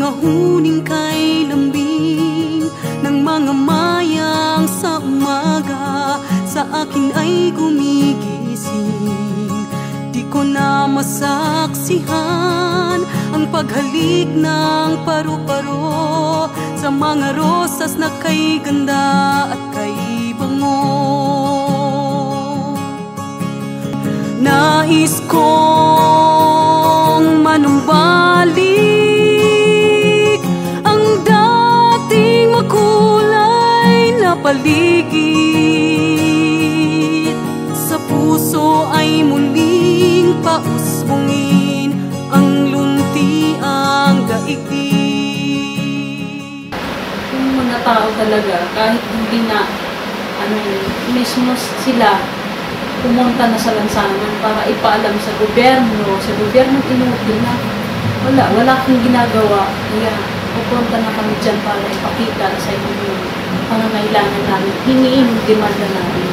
mga huning kay lambing ng mga mayang sa umaga, sa akin ay gumigising. Di ko na masaksihan ang paghalik ng paru-paro sa mga rosas na kay ganda at kay bango. Nais kong manumbalik ang dating makulay na paligid. Sa puso ay muling pausbungin ang luntiang daigdig. Yung mga tao talaga, kahit hindi na mismo sila pumunta na sa lansangan para ipaalam sa gobyerno inuutin na wala akong ginagawa, kaya pupunta na kami dyan para ipakita sa inyo yung pangangailangan namin, hiniin yung demanda namin.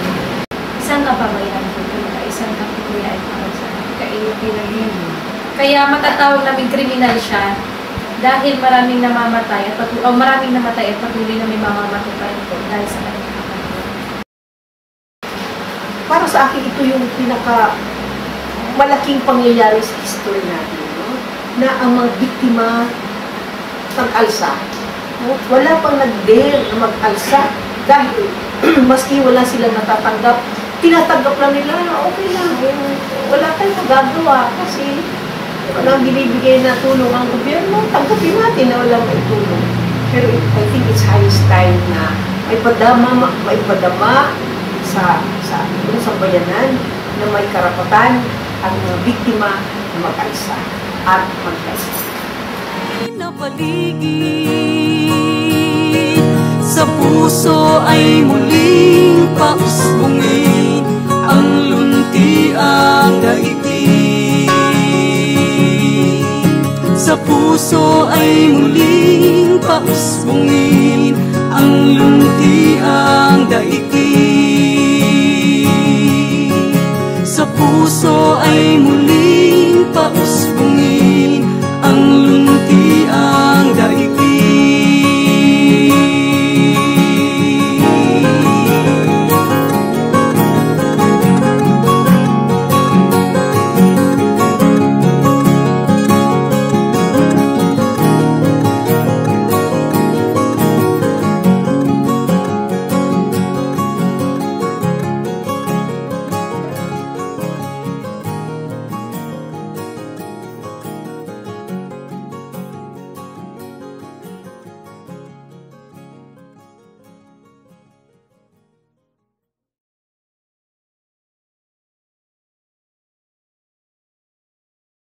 Isang kababayan, isang kapukuya ay kaya matatawag namin kriminal siya dahil maraming namamatay at patuloy na may mamamatay pa rin po dahil sa kanya. Para sa akin, ito yung pinaka malaking pangyayari sa history natin, no? Na ang mga biktima nag-alsa. No? Wala pang nag-dare na mag-alsa dahil maski wala silang natatanggap, tinatanggap lang nila na okay lang, wala tayong magagawa kasi walang binibigay na tulong ang gobyerno, tanggapin natin na walang may tulong. Pero I think it's highest time na may padama sa bayanan na may karapatan ang mga biktima na mag-alsa at mag-alsa. Sa puso ay muling pausbungin ang luntiang daigdig. Sa puso ay muling pausbungin ang luntiang daigdig. Sa puso ay muling pausbungin